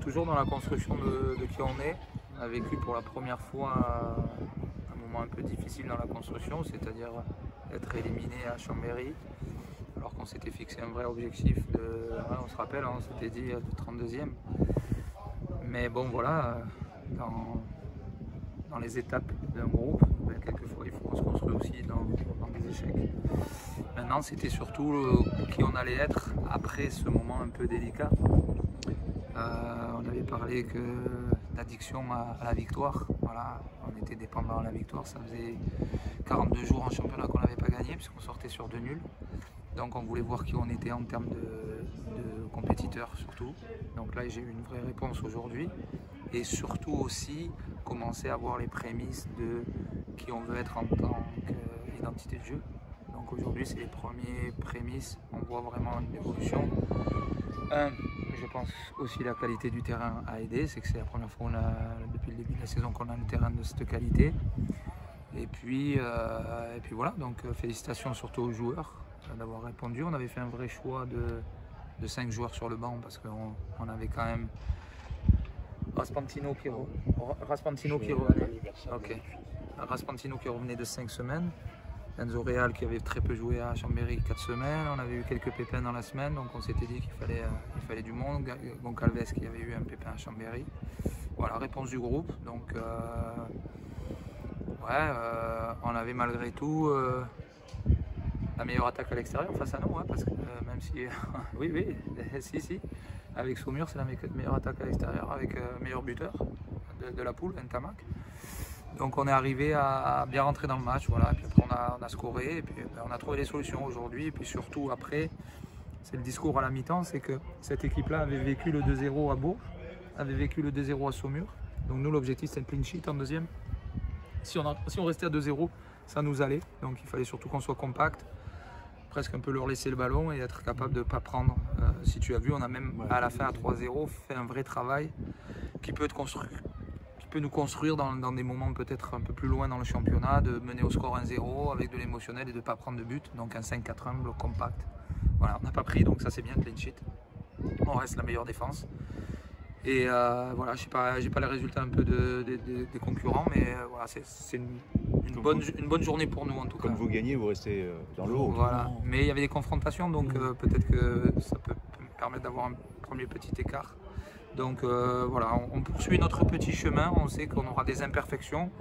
toujours dans la construction de qui on est. On a vécu pour la première fois un moment un peu difficile dans la construction, c'est-à-dire être éliminé à Chambéry, alors qu'on s'était fixé un vrai objectif on se rappelle, on s'était dit de 32e. Mais bon voilà, dans les étapes d'un groupe, quelquefois il faut qu'on se construise aussi dans des échecs. Maintenant c'était surtout qui on allait être après ce moment un peu délicat. On avait parlé d'addiction à la victoire. Voilà, on était dépendant à la victoire. Ça faisait 42 jours en championnat qu'on n'avait pas gagné puisqu'on sortait sur 2 nuls. Donc on voulait voir qui on était en termes de compétiteurs surtout. Donc là j'ai eu une vraie réponse aujourd'hui. Et surtout aussi commencer à voir les prémices de qui on veut être en tant qu'identité de jeu. Donc aujourd'hui c'est les premiers prémices. On voit vraiment une évolution. Je pense aussi la qualité du terrain a aidé, c'est que c'est la première fois depuis le début de la saison qu'on a un terrain de cette qualité. Et puis voilà, donc félicitations surtout aux joueurs d'avoir répondu. On avait fait un vrai choix de 5 joueurs sur le banc parce qu'on avait quand même Raspantino qui revenait. Okay. Raspantino qui revenait de 5 semaines. Enzo Real qui avait très peu joué à Chambéry 4 semaines, on avait eu quelques pépins dans la semaine, donc on s'était dit qu'il fallait du monde. Goncalves qui avait eu un pépin à Chambéry. Voilà, réponse du groupe. Donc on avait malgré tout la meilleure attaque à l'extérieur face à nous, parce que même si oui, si, avec Saumur c'est la meilleure attaque à l'extérieur, avec meilleur buteur de la poule, Ntamak. Donc on est arrivé à bien rentrer dans le match, voilà. Et puis après on a scoré, et puis on a trouvé des solutions aujourd'hui. Et puis surtout après, c'est le discours à la mi-temps, c'est que cette équipe-là avait vécu le 2-0 à Bourges, avait vécu le 2-0 à Saumur. Donc nous l'objectif c'est le clean sheet en deuxième. Si on restait à 2-0, ça nous allait. Donc il fallait surtout qu'on soit compact, presque un peu leur laisser le ballon et être capable de ne pas prendre. Si tu as vu, on a même à la fin à 3-0 fait un vrai travail qui peut nous construire dans des moments peut-être un peu plus loin dans le championnat, de mener au score 1-0 avec de l'émotionnel et de ne pas prendre de but, donc un 5-4-1, bloc compact. Voilà, on n'a pas pris, donc ça c'est bien, clean sheet. On reste la meilleure défense. Et voilà, j'ai pas les résultats un peu des concurrents, mais voilà, c'est une bonne journée pour nous en tout cas. Comme vous gagnez, vous restez dans l'eau. Voilà, mais il y avait des confrontations, donc peut-être que ça peut permettre d'avoir un premier petit écart. Donc voilà, on poursuit notre petit chemin, on sait qu'on aura des imperfections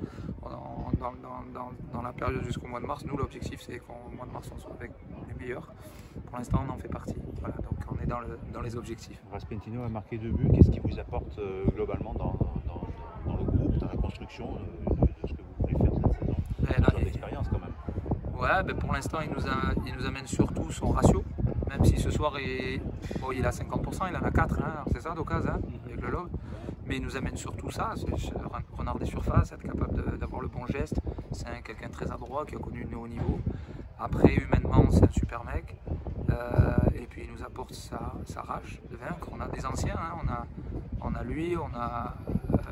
dans la période jusqu'au mois de mars. Nous, l'objectif c'est qu'au mois de mars on soit avec les meilleurs. Pour l'instant on en fait partie, voilà, donc on est dans les objectifs. Raspentino a marqué 2 buts, qu'est-ce qui vous apporte globalement dans le groupe, dans la construction de ce que vous voulez faire cette saison? C'est une expérience quand même. Ouais, pour l'instant il nous amène surtout son ratio. Même si ce soir il a 50%, il en a 4, c'est ça d'occasion, avec le lob. Mais il nous amène surtout ça, c'est renard des surfaces, être capable d'avoir le bon geste. C'est quelqu'un de très adroit qui a connu le haut niveau. Après, humainement, c'est un super mec. Et puis il nous apporte sa rage de vaincre. On a des anciens, on a lui, on a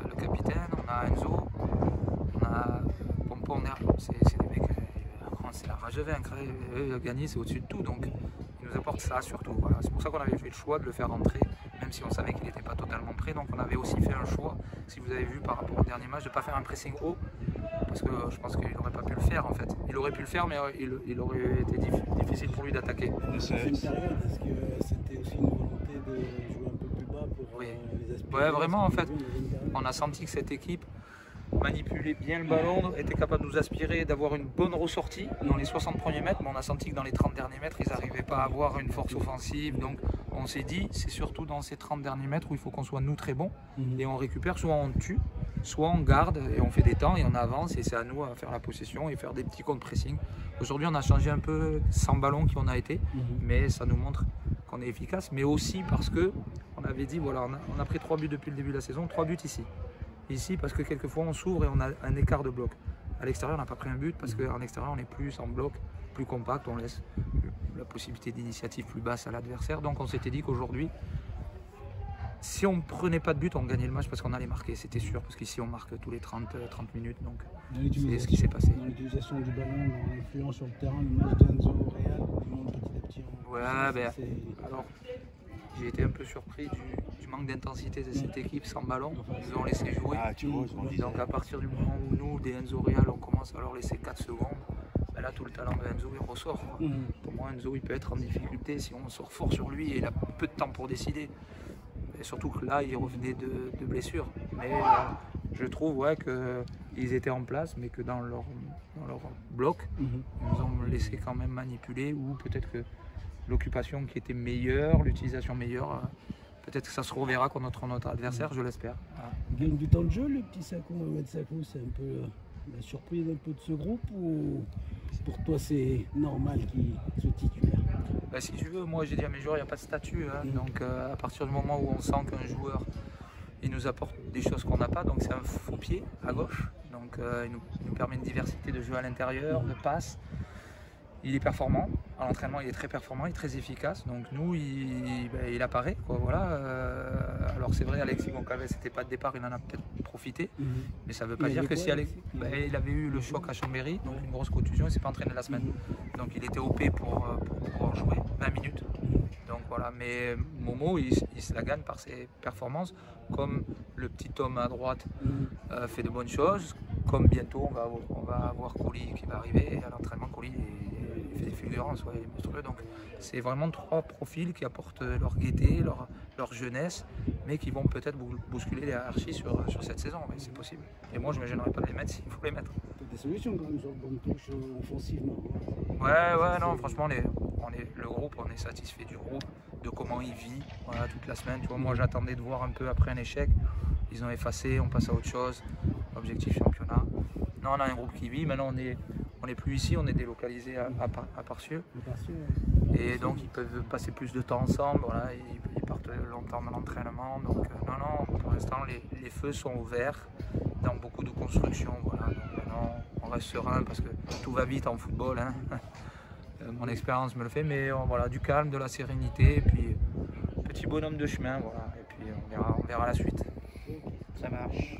le capitaine, on a Enzo, on a Pompon. C'est des mecs, c'est la rage de vaincre. Gagner, c'est au-dessus de tout. Donc, il nous apporte ça surtout. Voilà. C'est pour ça qu'on avait fait le choix de le faire rentrer, même si on savait qu'il n'était pas totalement prêt. Donc on avait aussi fait un choix, si vous avez vu par rapport au dernier match, de ne pas faire un pressing haut, parce que je pense qu'il n'aurait pas pu le faire en fait. Il aurait pu le faire, mais il aurait été difficile pour lui d'attaquer. C'est une période, est-ce que c'était aussi une volonté de jouer un peu plus bas pour les aspirer? Ouais, vraiment en fait, on a senti que cette équipe manipulait bien le ballon, était capable de nous aspirer, d'avoir une bonne ressortie dans les 60 premiers mètres, mais on a senti que dans les 30 derniers mètres, ils n'arrivaient pas à avoir une force offensive. Donc on s'est dit, c'est surtout dans ces 30 derniers mètres où il faut qu'on soit nous très bons et on récupère, soit on tue, soit on garde et on fait des temps et on avance et c'est à nous à faire la possession et faire des petits contre-pressing. Aujourd'hui on a changé un peu sans ballon qui on a été, mais ça nous montre qu'on est efficace, mais aussi parce que on avait dit, voilà, on a pris 3 buts depuis le début de la saison, 3 buts ici. Ici parce que quelquefois on s'ouvre et on a un écart de bloc. À l'extérieur on n'a pas pris un but parce qu'en extérieur on est plus en bloc, plus compact, on laisse la possibilité d'initiative plus basse à l'adversaire. Donc on s'était dit qu'aujourd'hui, si on ne prenait pas de but, on gagnait le match parce qu'on allait marquer, c'était sûr, parce qu'ici on marque tous les 30 minutes, donc c'est ce qui s'est passé. Dans l'utilisation du ballon, dans l'influence sur le terrain, le match d'Enzo Real, il monte petit à petit. Ouais, alors j'ai été un peu surpris du manque d'intensité de cette équipe sans ballon. Ils nous ont laissé jouer. Ah, tu vois, Donc à partir du moment où nous, des Enzo Real, on commence à leur laisser 4 secondes, ben là tout le talent de Enzo il ressort. Pour moi, Enzo il peut être en difficulté si on sort fort sur lui et il a peu de temps pour décider. Et surtout que là, il revenait de blessure. Mais je trouve ouais, qu'ils étaient en place, mais que dans leur bloc, ils nous ont laissé quand même manipuler, ou peut-être que l'occupation qui était meilleure, l'utilisation meilleure, peut-être que ça se reverra contre notre adversaire, je l'espère. Voilà. Il gagne du temps de jeu, le petit Sakou, Mohamed Sakou, c'est un peu la surprise un peu de ce groupe, ou pour toi c'est normal qu'il soit titulaire? Ben, si tu veux, moi j'ai dit à mes joueurs, il n'y a pas de statut, hein. Donc à partir du moment où on sent qu'un joueur il nous apporte des choses qu'on n'a pas, donc c'est un faux pied à gauche, donc il nous permet une diversité de jeux à l'intérieur, de passes. Il est performant, à l'entraînement il est très performant, il est très efficace, donc nous il apparaît, quoi, voilà. Alors c'est vrai, Alexis Goncalves n'était pas de départ, il en a peut-être profité, mais ça ne veut pas dire que si Alexis, il avait eu le choc à Chambéry, donc une grosse contusion, il ne s'est pas entraîné la semaine, donc il était OP pour pouvoir jouer 20 minutes. Donc voilà, mais Momo il se la gagne par ses performances, comme le petit homme à droite fait de bonnes choses, comme bientôt on va avoir Coly qui va arriver, et à l'entraînement Coly il fait des fulgurances, ouais, donc c'est vraiment 3 profils qui apportent leur gaieté, leur jeunesse, mais qui vont peut-être bousculer les hiérarchies sur cette saison, mais c'est possible. Et moi je ne me gênerais pas de les mettre s'il faut les mettre. Des solutions quand même sur le banc de touche offensivement. Ouais, non, franchement, le groupe, on est satisfait du groupe, de comment il vit, voilà, toute la semaine. Tu vois, moi, j'attendais de voir un peu après un échec. Ils ont effacé, on passe à autre chose. Objectif championnat. Non, on a un groupe qui vit. Maintenant, on n'est plus ici, on est délocalisé à Parcieux. Et donc, ils peuvent passer plus de temps ensemble. Voilà, ils partent longtemps dans l'entraînement. Donc, non, pour l'instant, les feux sont ouverts dans beaucoup de constructions. Voilà. Donc, maintenant, on reste serein parce que tout va vite en football, hein. Mon expérience me le fait, mais voilà, du calme, de la sérénité, et puis petit bonhomme de chemin, voilà, et puis on verra la suite. Ça marche.